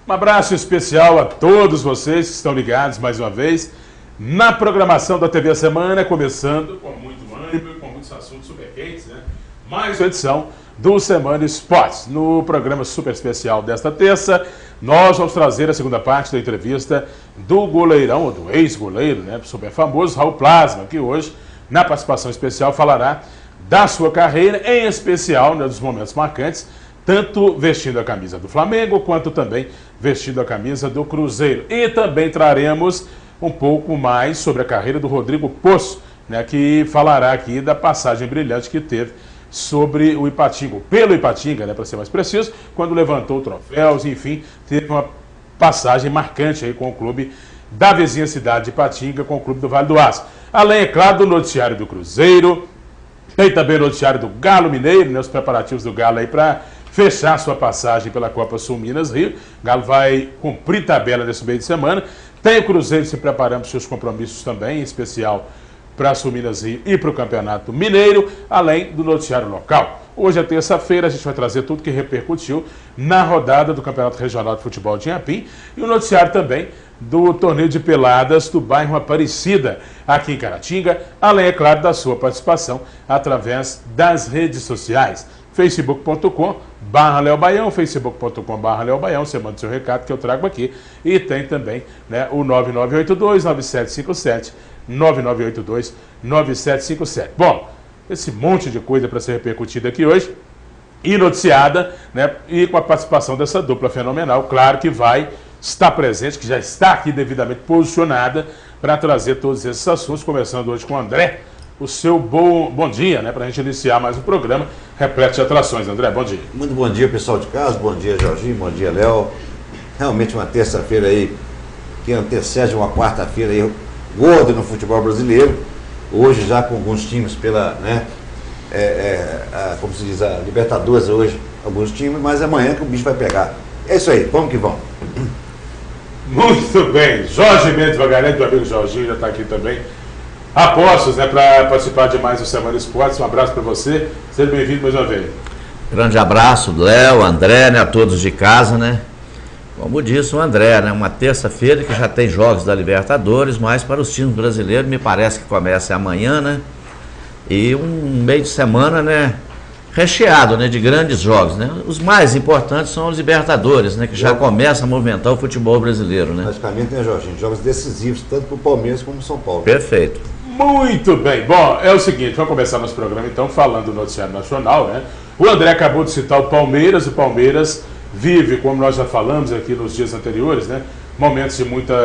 Um abraço especial a todos vocês que estão ligados mais uma vez na programação da TV Semana, começando com muito ânimo e com muitos assuntos super quentes, né? Mais uma edição do Semana Esportes. No programa super especial desta terça, nós vamos trazer a segunda parte da entrevista do goleirão, ou do ex-goleiro, né, super famoso, Raul Plasma, que hoje, na participação especial, falará da sua carreira, em especial, né, dos momentos marcantes, tanto vestindo a camisa do Flamengo, quanto também vestindo a camisa do Cruzeiro. E também traremos um pouco mais sobre a carreira do Rodrigo Poço, né, que falará aqui da passagem brilhante que teve sobre o Ipatinga, pelo Ipatinga, né, para ser mais preciso, quando levantou troféus, enfim, teve uma passagem marcante aí com o clube da vizinha cidade de Ipatinga, com o clube do Vale do Aço. Além, é claro, do noticiário do Cruzeiro, tem também o noticiário do Galo Mineiro, né, os preparativos do Galo aí para fechar sua passagem pela Copa Sul Minas Rio. O Galo vai cumprir tabela nesse meio de semana. Tem o Cruzeiro se preparando para seus compromissos também, em especial para a Sul Minas Rio e para o Campeonato Mineiro, além do noticiário local. Hoje é terça-feira, a gente vai trazer tudo que repercutiu na rodada do Campeonato Regional de Futebol de Inhapim e o noticiário também do torneio de peladas do bairro Aparecida, aqui em Caratinga, além, é claro, da sua participação através das redes sociais. facebook.com/LeoBaião, facebook.com/LeoBaião, você manda o seu recado que eu trago aqui. E tem também, né, o 9982-9757, 9982-9757. Bom, esse monte de coisa para ser repercutida aqui hoje e noticiada, né, e com a participação dessa dupla fenomenal, claro que vai estar presente, que já está aqui devidamente posicionada para trazer todos esses assuntos, começando hoje com o André. O seu bom dia, né, para a gente iniciar mais um programa repleto de atrações. André, bom dia. Muito bom dia, pessoal de casa, bom dia, Jorginho, bom dia, Léo. Realmente uma terça-feira aí, que antecede uma quarta-feira aí, gorda no futebol brasileiro. Hoje já com alguns times pela, né, como se diz, a Libertadores hoje, alguns times, mas amanhã que o bicho vai pegar. É isso aí, vamos que vamos. Muito bem, Jorge Mendes Vagarante, meu amigo Jorginho, já está aqui também. Apostos, né, para participar de mais do Semana Esportes. Um abraço para você, seja bem-vindo mais uma vez. Grande abraço, Léo, André, né, a todos de casa, né? Como disse o André, né, uma terça-feira que já tem jogos da Libertadores, mas para os times brasileiros me parece que começa amanhã, né? E um meio de semana, né, recheado, né, de grandes jogos, né? Os mais importantes são os Libertadores, né, que já começa a movimentar o futebol brasileiro, né? Praticamente, né, Jorginho? Jogos decisivos, tanto para o Palmeiras como para o São Paulo. Perfeito. Muito bem. Bom, é o seguinte, vamos começar nosso programa então falando do noticiário nacional, né? O André acabou de citar o Palmeiras vive, como nós já falamos aqui nos dias anteriores, né, momentos de muita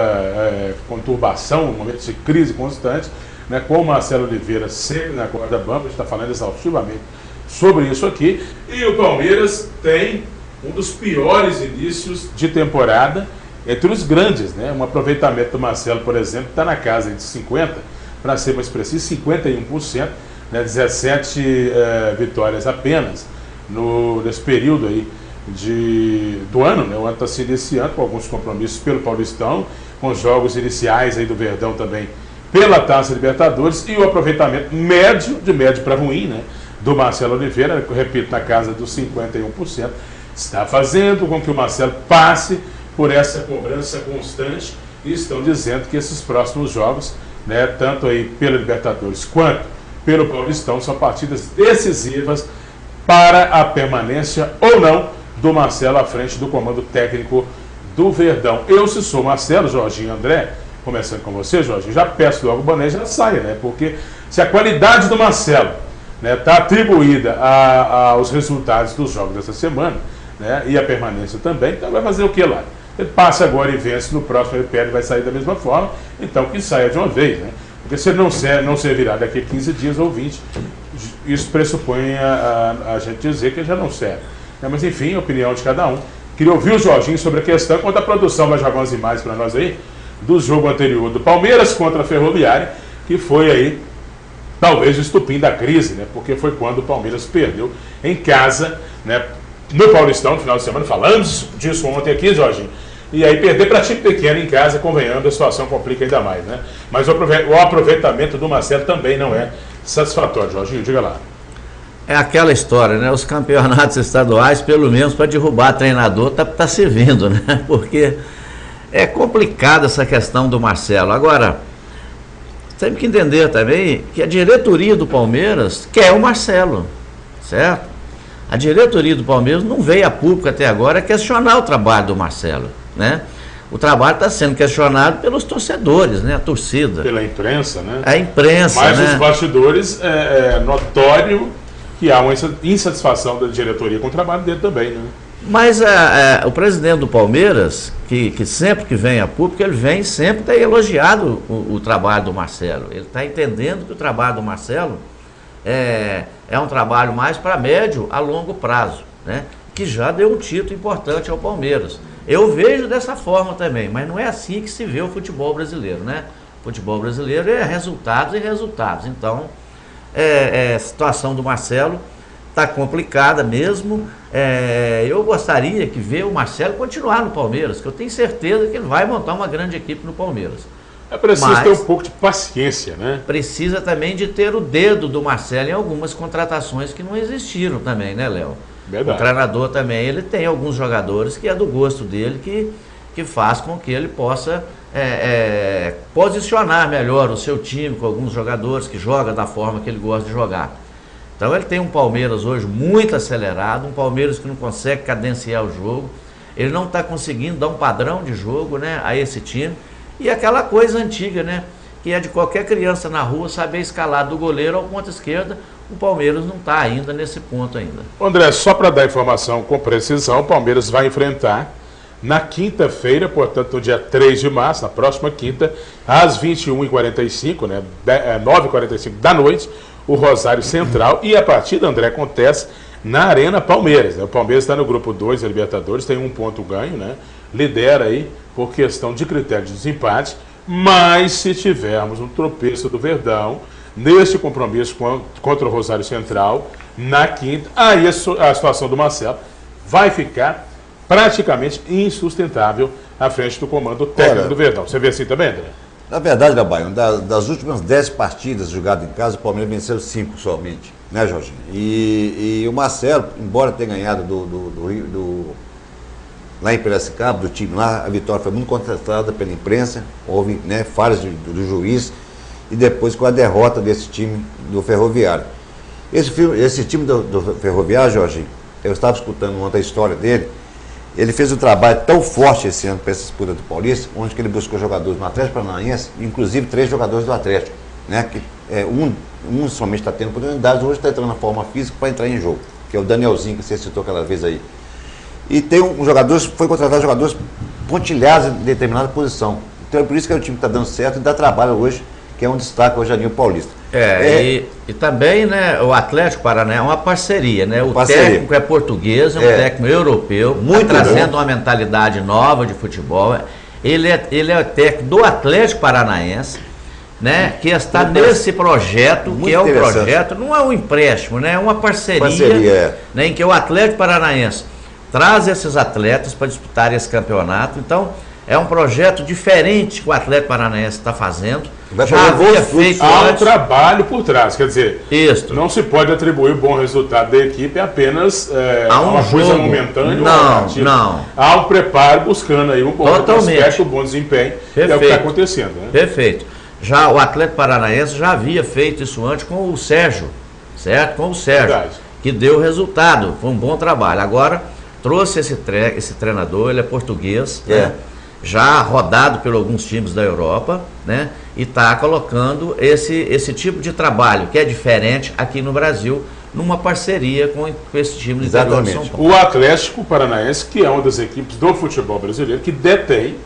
conturbação, momentos de crise constante, né, com o Marcelo Oliveira sempre na corda bamba, a gente está falando exaustivamente sobre isso aqui, e o Palmeiras tem um dos piores inícios de temporada entre os grandes, né, um aproveitamento do Marcelo, por exemplo, está na casa de 50%, para ser mais preciso, 51%, né, 17 vitórias apenas nesse período aí do ano, né? O ano está se iniciando com alguns compromissos pelo Paulistão, com jogos iniciais aí do Verdão também pela Taça Libertadores, e o aproveitamento médio, de médio para ruim, né, do Marcelo Oliveira, eu repito, na casa dos 51%, está fazendo com que o Marcelo passe por essa cobrança constante, e estão dizendo que esses próximos jogos, né, tanto aí pela Libertadores quanto pelo Paulistão, são partidas decisivas para a permanência ou não do Marcelo à frente do comando técnico do Verdão. Eu, se sou Marcelo, Jorginho, André, começando com você, Jorginho, já peço logo o boné já saia, né? Porque se a qualidade do Marcelo, né, está atribuída aos resultados dos jogos dessa semana, né, e a permanência também, então vai fazer o que lá? Ele passa agora e vence, no próximo ele perde, vai sair da mesma forma, então que saia de uma vez, né? Porque se ele não servirá daqui a 15 dias ou 20, isso pressupõe a gente dizer que ele já não serve. Mas enfim, a opinião de cada um. Queria ouvir o Jorginho sobre a questão, quando a produção vai jogar umas imagens para nós aí, do jogo anterior do Palmeiras contra a Ferroviária, que foi aí, talvez, o estupim da crise, né? Porque foi quando o Palmeiras perdeu em casa, né, no Paulistão, no final de semana. Falamos disso ontem aqui, Jorginho. E aí perder para time pequeno em casa, convenhamos, a situação complica ainda mais, né? Mas o aproveitamento do Marcelo também não é satisfatório, Jorginho, diga lá. É aquela história, né? Os campeonatos estaduais, pelo menos para derrubar treinador, tá servindo, né? Porque é complicada essa questão do Marcelo. Agora, tem que entender também que a diretoria do Palmeiras quer o Marcelo, certo? A diretoria do Palmeiras não veio a público até agora questionar o trabalho do Marcelo, né? O trabalho está sendo questionado pelos torcedores, né? A torcida. Pela imprensa, né? A imprensa, mas né? Os bastidores, é notório que há uma insatisfação da diretoria com o trabalho dele também, né? Mas o presidente do Palmeiras, que sempre que vem a público, ele vem sempre tem elogiado o trabalho do Marcelo. Ele está entendendo que o trabalho do Marcelo é um trabalho mais para médio a longo prazo, né? Que já deu um título importante ao Palmeiras. Eu vejo dessa forma também, mas não é assim que se vê o futebol brasileiro, né? O futebol brasileiro é resultados e resultados. Então, a situação do Marcelo está complicada mesmo. Eu gostaria que ver o Marcelo continuar no Palmeiras, que eu tenho certeza que ele vai montar uma grande equipe no Palmeiras. É preciso ter um pouco de paciência, né? Precisa também de ter o dedo do Marcelo em algumas contratações que não existiram também, né, Léo? Verdade. O treinador também, ele tem alguns jogadores que é do gosto dele, que faz com que ele possa posicionar melhor o seu time com alguns jogadores que jogam da forma que ele gosta de jogar. Então ele tem um Palmeiras hoje muito acelerado, um Palmeiras que não consegue cadenciar o jogo, ele não está conseguindo dar um padrão de jogo, né, a esse time, e aquela coisa antiga, né, que é de qualquer criança na rua saber escalar do goleiro ao ponta esquerda. O Palmeiras não está ainda nesse ponto ainda. André, só para dar informação com precisão, o Palmeiras vai enfrentar na quinta-feira, portanto no dia 3 de março, na próxima quinta, às 21h45, né, 9h45 da noite, o Rosário Central, e a partida, André, acontece na Arena Palmeiras, né? O Palmeiras está no grupo 2 da Libertadores, tem 1 ponto ganho, né? Lidera aí por questão de critério de desempate, mas se tivermos um tropeço do Verdão neste compromisso contra o Rosário Central, na quinta, aí a situação do Marcelo vai ficar praticamente insustentável à frente do comando técnico do Verdão. Você vê assim também, André? Na verdade, Gabaio, das últimas 10 partidas jogadas em casa, o Palmeiras venceu 5 somente, né, Jorginho? E o Marcelo, embora tenha ganhado lá em Piracicaba, do time lá, a vitória foi muito contestada pela imprensa, houve, né, falhas do juiz, e depois com a derrota desse time do Ferroviário. Esse time do Ferroviário, Jorginho, eu estava escutando ontem a história dele. Ele fez um trabalho tão forte esse ano para essa disputa do Paulista, onde que ele buscou jogadores no Atlético Paranaense, inclusive 3 jogadores do Atlético, né? Que, um somente está tendo oportunidade, hoje está entrando na forma física para entrar em jogo, que é o Danielzinho, que você citou aquela vez aí. E tem foi contratado jogadores pontilhados em determinada posição. Então é por isso que o time está dando certo e dá trabalho hoje, que é um destaque hoje ali no Paulista. E também, né, o Atlético Paranaense é uma parceria, né? Técnico é português, é um técnico europeu, muito trazendo uma mentalidade nova de futebol. Ele é técnico do Atlético Paranaense, né? Que está nesse projeto, que é um projeto, não é um empréstimo, né? É uma parceria. Né, em que o Atlético Paranaense traz esses atletas para disputar esse campeonato. Então, é um projeto diferente que o Atlético Paranaense está fazendo. Já havia feito há um trabalho por trás, quer dizer, não se pode atribuir o bom resultado da equipe apenas a uma coisa momentânea. Não. Há um preparo buscando aí um bom aspecto, um bom desempenho, que é o que está acontecendo. Né? Perfeito. Já o Atlético Paranaense já havia feito isso antes com o Sérgio, certo? Com o Sérgio, verdade, que deu resultado, foi um bom trabalho. Agora, trouxe esse treinador, ele é português, né? Já rodado por alguns times da Europa, né? E está colocando esse tipo de trabalho, que é diferente aqui no Brasil, numa parceria com esse time do interior de São Paulo. O Atlético Paranaense, que é uma das equipes do futebol brasileiro, que detém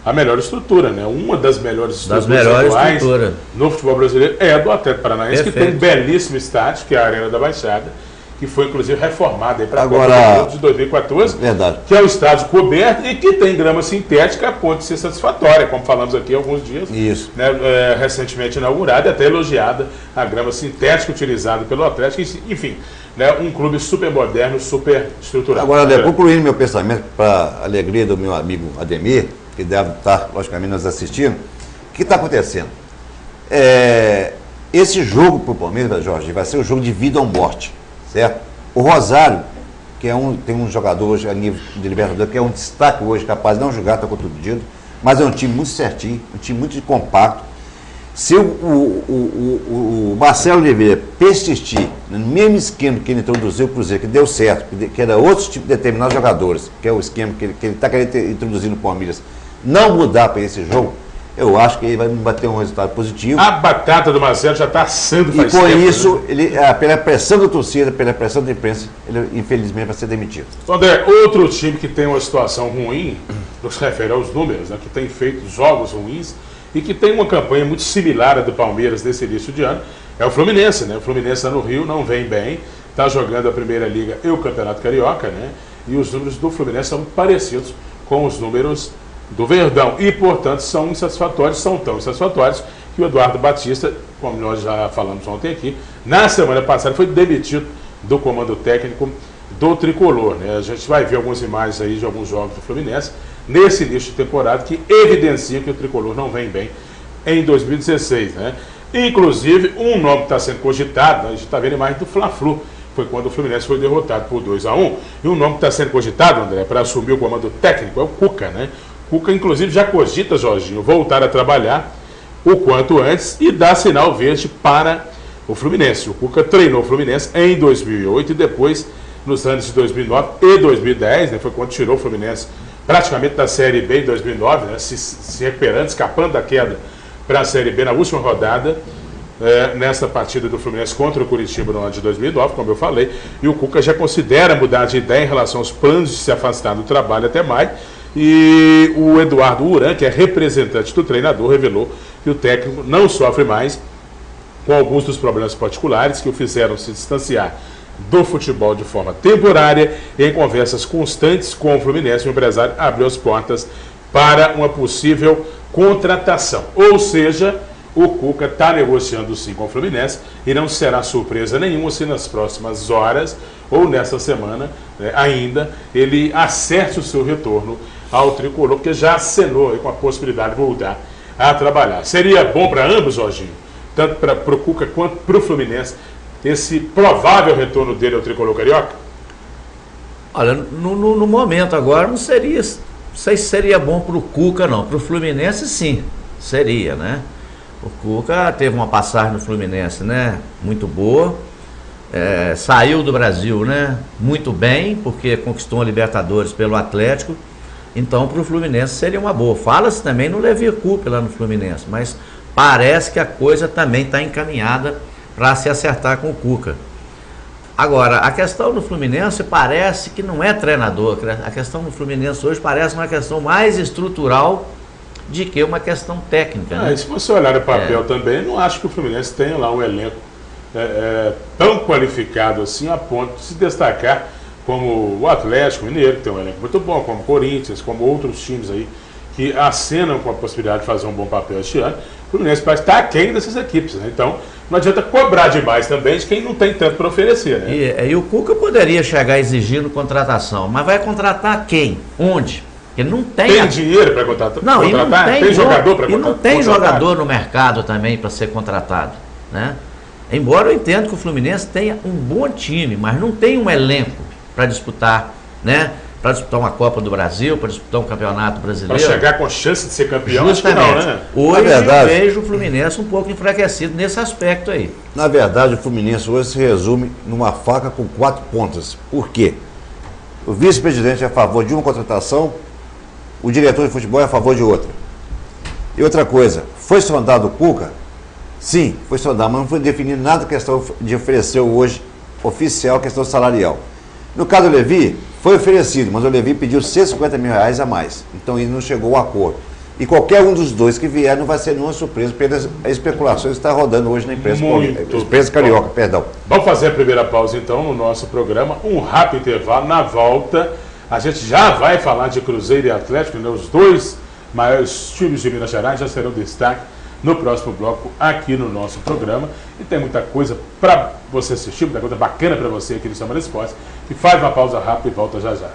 a melhor estrutura, né? Uma das melhores estruturas no futebol brasileiro é a do Atlético Paranaense, que tem um belíssimo estádio, que é a Arena da Baixada, que foi inclusive reformada para a Copa de 2014, verdade, que é o estádio coberto e que tem grama sintética a ponto de ser satisfatória, como falamos aqui há alguns dias. Isso. Né, recentemente inaugurada e até elogiada a grama sintética utilizada pelo Atlético, enfim, né, um clube super moderno, super estruturado. Agora, concluindo meu pensamento, para a alegria do meu amigo Ademir, que deve estar, logicamente, nos assistindo, o que está acontecendo? Esse jogo para o Palmeiras, Jorge, vai ser um jogo de vida ou morte. certo? O Rosário, que tem um jogador hoje a nível de Libertadores, que é um destaque hoje, capaz de não jogar, está contundido, mas é um time muito certinho, um time muito compacto. Se o Marcelo Oliveira persistir no mesmo esquema que ele introduziu o Cruzeiro, que deu certo, que era outro tipo de determinados jogadores, que é o esquema que ele está querendo introduzir no Palmeiras, não mudar para esse jogo, eu acho que ele vai bater um resultado positivo. A batata do Marcelo já está assando faz tempo. E com tempo, isso, né? ele, pela pressão da torcida, pela pressão da imprensa, ele infelizmente vai ser demitido. André, outro time que tem uma situação ruim, no que se refere aos números, né, que tem feito jogos ruins e que tem uma campanha muito similar à do Palmeiras nesse início de ano, é o Fluminense, né? O Fluminense está no Rio, não vem bem, está jogando a Primeira Liga e o Campeonato Carioca, né? E os números do Fluminense são parecidos com os números do Verdão e, portanto, são insatisfatórios, são tão insatisfatórios que o Eduardo Batista, como nós já falamos ontem aqui, na semana passada foi demitido do comando técnico do Tricolor, né? A gente vai ver algumas imagens aí de alguns jogos do Fluminense nesse início de temporada que evidencia que o Tricolor não vem bem em 2016, né? Inclusive, um nome que está sendo cogitado, a gente está vendo a imagem do Fla-Flu, foi quando o Fluminense foi derrotado por 2-1, e um nome que está sendo cogitado, André, para assumir o comando técnico é o Cuca, né? Cuca, inclusive, já cogita, Jorginho, voltar a trabalhar o quanto antes e dar sinal verde para o Fluminense. O Cuca treinou o Fluminense em 2008 e depois, nos anos de 2009 e 2010, né, foi quando tirou o Fluminense praticamente da Série B em 2009, né, se recuperando, escapando da queda para a Série B na última rodada, nessa partida do Fluminense contra o Curitiba no ano de 2009, como eu falei, e o Cuca já considera mudar de ideia em relação aos planos de se afastar do trabalho até maio. E o Eduardo Uran, que é representante do treinador, revelou que o técnico não sofre mais com alguns dos problemas particulares que o fizeram se distanciar do futebol de forma temporária. E em conversas constantes com o Fluminense, o empresário abriu as portas para uma possível contratação. Ou seja, o Cuca está negociando sim com o Fluminense e não será surpresa nenhuma se nas próximas horas ou nessa semana ainda ele acerte o seu retorno ao Tricolor, porque já acenou com a possibilidade de voltar a trabalhar. Seria bom para ambos, Jorginho, tanto para o Cuca quanto para o Fluminense, esse provável retorno dele ao Tricolor Carioca? Olha, no momento agora não sei se seria bom para o Cuca, não. Para o Fluminense, sim, seria, né? O Cuca teve uma passagem no Fluminense, né, muito boa, saiu do Brasil, né, muito bem, porque conquistou a Libertadores pelo Atlético. Então, para o Fluminense seria uma boa. Fala-se também no Levi Coupe lá no Fluminense, mas parece que a coisa também está encaminhada para se acertar com o Cuca. Agora, a questão do Fluminense parece que não é treinador. A questão do Fluminense hoje parece uma questão mais estrutural de que uma questão técnica. Né? E se você olhar o papel também, não acho que o Fluminense tenha lá um elenco tão qualificado assim a ponto de se destacar como o Atlético Mineiro, que tem um elenco muito bom, como o Corinthians, como outros times aí que acenam com a possibilidade de fazer um bom papel este ano. O Fluminense parece estar aquém dessas equipes, né? Então não adianta cobrar demais também de quem não tem tanto para oferecer, né? E o Cuca poderia chegar exigindo contratação, mas vai contratar quem? Onde? Ele não tem dinheiro para contratar? Não, contratar? Tem jogador para contratar? E não tem jogador no mercado também para ser contratado, né? Embora eu entenda que o Fluminense tenha um bom time, mas não tem um elenco para disputar, né? Para disputar uma Copa do Brasil, para disputar um Campeonato Brasileiro. Para chegar com chance de ser campeão, justamente. Acho que não, né? Hoje eu vejo o Fluminense um pouco enfraquecido nesse aspecto aí. Na verdade, o Fluminense hoje se resume numa faca com 4 pontas. Por quê? O vice-presidente é a favor de uma contratação, o diretor de futebol é a favor de outra. E outra coisa, foi sondado o Cuca? Sim, foi sondado, mas não foi definido nada a questão de oferecer hoje oficial, questão salarial. No caso do Levi, foi oferecido, mas o Levi pediu R$150 mil a mais. Então ele não chegou ao acordo. E qualquer um dos dois que vier não vai ser nenhuma surpresa pelas especulações que está rodando hoje na imprensa carioca. Perdão. Vamos fazer a primeira pausa então no nosso programa, um rápido intervalo. Na volta a gente já vai falar de Cruzeiro e Atlético, né? Os dois maiores times de Minas Gerais já serão destaque no próximo bloco aqui no nosso programa. E tem muita coisa para você assistir, muita coisa bacana para você aqui no Semana Esporte. E faz uma pausa rápida e volta já já.